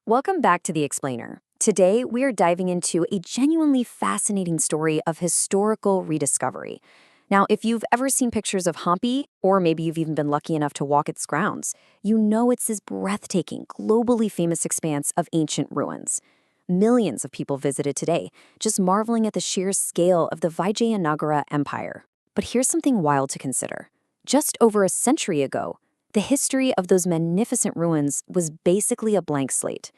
Welcome back to The Explainer. Today, we are diving into a genuinely fascinating story of historical rediscovery. Now, if you've ever seen pictures of Hampi, or maybe you've even been lucky enough to walk its grounds, you know it's this breathtaking, globally famous expanse of ancient ruins. Millions of people visit it today, just marveling at the sheer scale of the Vijayanagara Empire. But here's something wild to consider. Just over a century ago, the history of those magnificent ruins was basically a blank slate.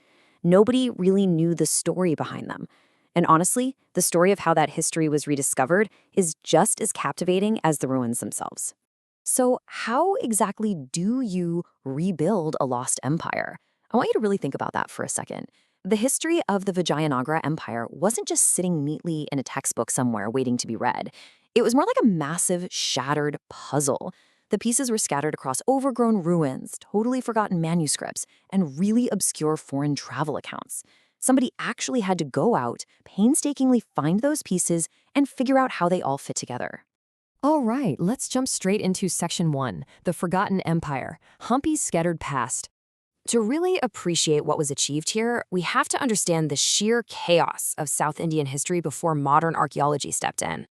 Nobody really knew the story behind them. And honestly, the story of how that history was rediscovered is just as captivating as the ruins themselves. So, how exactly do you rebuild a lost empire? I want you to really think about that for a second. The history of the Vijayanagara Empire wasn't just sitting neatly in a textbook somewhere waiting to be read. It was more like a massive, shattered puzzle. The pieces were scattered across overgrown ruins, totally forgotten manuscripts, and really obscure foreign travel accounts. Somebody actually had to go out, painstakingly find those pieces, and figure out how they all fit together. All right, let's jump straight into Section 1, The Forgotten Empire, Hampi's Scattered Past. To really appreciate what was achieved here, we have to understand the sheer chaos of South Indian history before modern archaeology stepped in.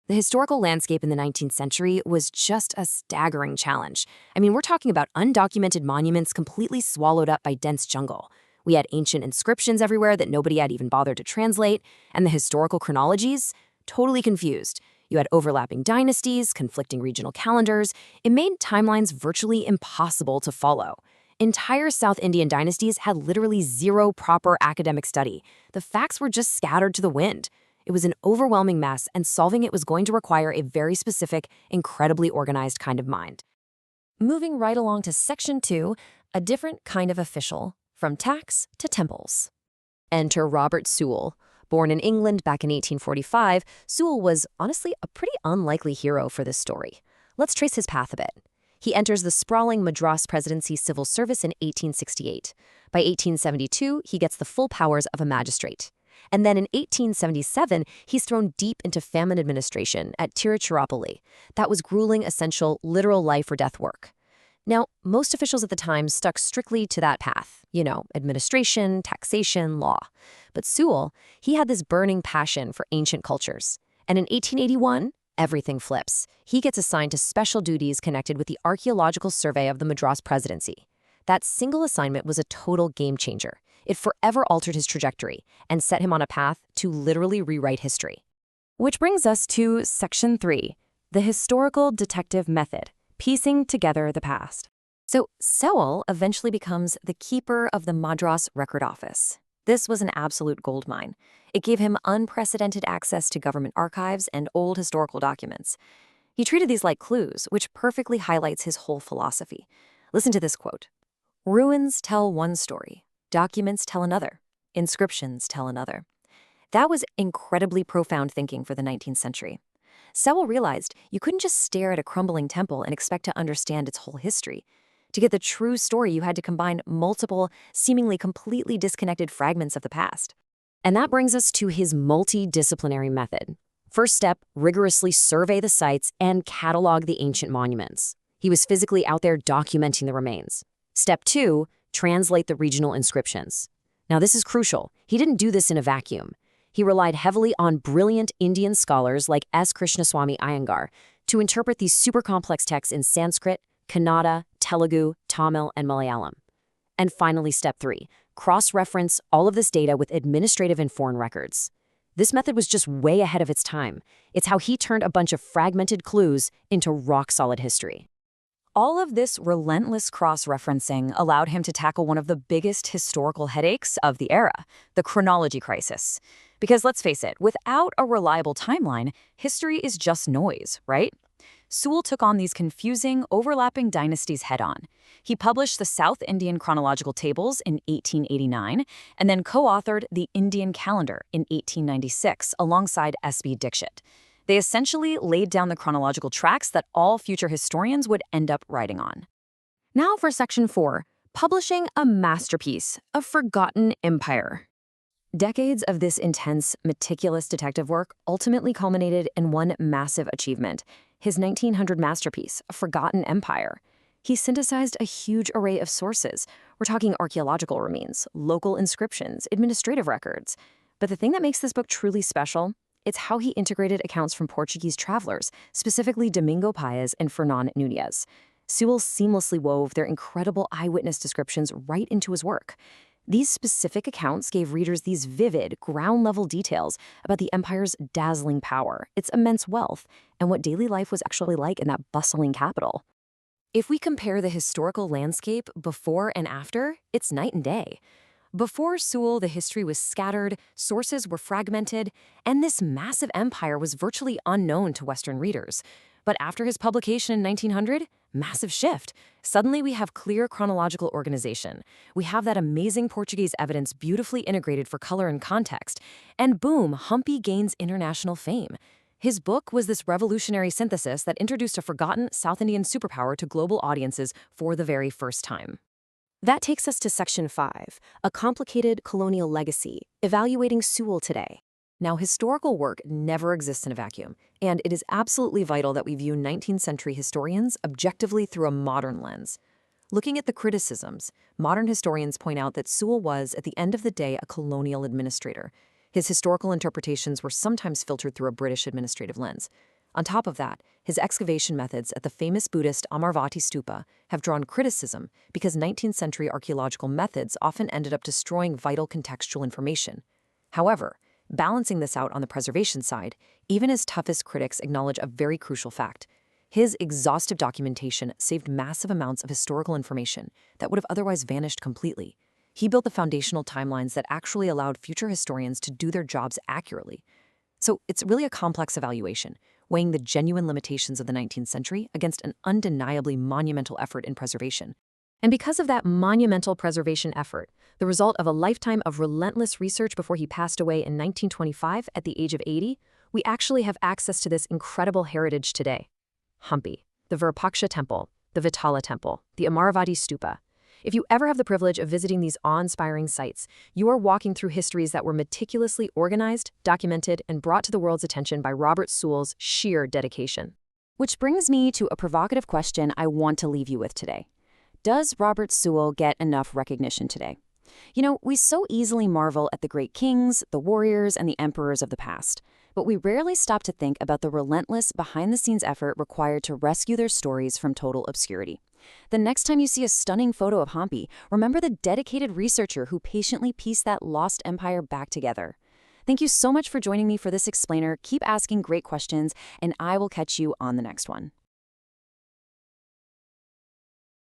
The historical landscape in the 19th century was just a staggering challenge. I mean, we're talking about undocumented monuments completely swallowed up by dense jungle. We had ancient inscriptions everywhere that nobody had even bothered to translate, and the historical chronologies, totally confused. You had overlapping dynasties, conflicting regional calendars. It made timelines virtually impossible to follow. Entire South Indian dynasties had literally zero proper academic study. The facts were just scattered to the wind. It was an overwhelming mess, and solving it was going to require a very specific, incredibly organized kind of mind. Moving right along to Section 2, A Different Kind of Official, From Tax to Temples. Enter Robert Sewell. Born in England back in 1845, Sewell was honestly a pretty unlikely hero for this story. Let's trace his path a bit. He enters the sprawling Madras Presidency civil service in 1868. By 1872, he gets the full powers of a magistrate. And then in 1877, he's thrown deep into famine administration at Tiruchirappalli. That was grueling, essential, literal life-or-death work. Now, most officials at the time stuck strictly to that path. Administration, taxation, law. But Sewell, he had this burning passion for ancient cultures. And in 1881, everything flips. He gets assigned to special duties connected with the Archaeological Survey of the Madras Presidency. That single assignment was a total game changer. It forever altered his trajectory and set him on a path to literally rewrite history. Which brings us to Section 3, The Historical Detective Method, Piecing Together the Past. So Sewell eventually becomes the keeper of the Madras Record Office. This was an absolute goldmine. It gave him unprecedented access to government archives and old historical documents. He treated these like clues, which perfectly highlights his whole philosophy. Listen to this quote. "Ruins tell one story. Documents tell another. Inscriptions tell another." That was incredibly profound thinking for the 19th century. Sewell realized you couldn't just stare at a crumbling temple and expect to understand its whole history. To get the true story, you had to combine multiple, seemingly completely disconnected fragments of the past. And that brings us to his multidisciplinary method. First step, rigorously survey the sites and catalog the ancient monuments. He was physically out there documenting the remains. Step 2, translate the regional inscriptions. Now, this is crucial. He didn't do this in a vacuum. He relied heavily on brilliant Indian scholars like S. Krishnaswamy Iyengar to interpret these super complex texts in Sanskrit, Kannada, Telugu, Tamil, and Malayalam. And finally, step 3, cross-reference all of this data with administrative and foreign records. This method was just way ahead of its time. It's how he turned a bunch of fragmented clues into rock-solid history. All of this relentless cross-referencing allowed him to tackle one of the biggest historical headaches of the era, the chronology crisis. Because let's face it, without a reliable timeline, history is just noise, right? Sewell took on these confusing, overlapping dynasties head-on. He published the South Indian Chronological Tables in 1889, and then co-authored the Indian Calendar in 1896 alongside S.B. Dixit. They essentially laid down the chronological tracks that all future historians would end up writing on. Now for Section 4, publishing a masterpiece, a forgotten empire. Decades of this intense, meticulous detective work ultimately culminated in one massive achievement, his 1900 masterpiece, A Forgotten Empire. He synthesized a huge array of sources. We're talking archaeological remains, local inscriptions, administrative records. But the thing that makes this book truly special, it's how he integrated accounts from Portuguese travelers, specifically Domingo Paes and Fernán Núñez. Sewell seamlessly wove their incredible eyewitness descriptions right into his work. These specific accounts gave readers these vivid, ground-level details about the empire's dazzling power, its immense wealth, and what daily life was actually like in that bustling capital. If we compare the historical landscape before and after, it's night and day. Before Sewell, the history was scattered, sources were fragmented, and this massive empire was virtually unknown to Western readers. But after his publication in 1900, massive shift. Suddenly we have clear chronological organization. We have that amazing Portuguese evidence beautifully integrated for color and context. And boom, Hampi gains international fame. His book was this revolutionary synthesis that introduced a forgotten South Indian superpower to global audiences for the very first time. That takes us to Section 5, a complicated colonial legacy, evaluating Sewell today. Now, historical work never exists in a vacuum, and it is absolutely vital that we view 19th century historians objectively through a modern lens. Looking at the criticisms, modern historians point out that Sewell was, at the end of the day, a colonial administrator. His historical interpretations were sometimes filtered through a British administrative lens. On top of that, his excavation methods at the famous Buddhist Amarvati Stupa have drawn criticism because 19th century archaeological methods often ended up destroying vital contextual information. However, balancing this out on the preservation side, even his toughest critics acknowledge a very crucial fact. His exhaustive documentation saved massive amounts of historical information that would have otherwise vanished completely. He built the foundational timelines that actually allowed future historians to do their jobs accurately. So it's really a complex evaluation, weighing the genuine limitations of the 19th century against an undeniably monumental effort in preservation. And because of that monumental preservation effort, the result of a lifetime of relentless research before he passed away in 1925 at the age of 80, we actually have access to this incredible heritage today. Hampi, the Virupaksha Temple, the Vitala Temple, the Amaravati Stupa. If you ever have the privilege of visiting these awe-inspiring sites, you are walking through histories that were meticulously organized, documented, and brought to the world's attention by Robert Sewell's sheer dedication. Which brings me to a provocative question I want to leave you with today. Does Robert Sewell get enough recognition today? You know, we so easily marvel at the great kings, the warriors, and the emperors of the past, but we rarely stop to think about the relentless, behind-the-scenes effort required to rescue their stories from total obscurity. The next time you see a stunning photo of Hampi, remember the dedicated researcher who patiently pieced that lost empire back together. Thank you so much for joining me for this explainer. Keep asking great questions, and I will catch you on the next one.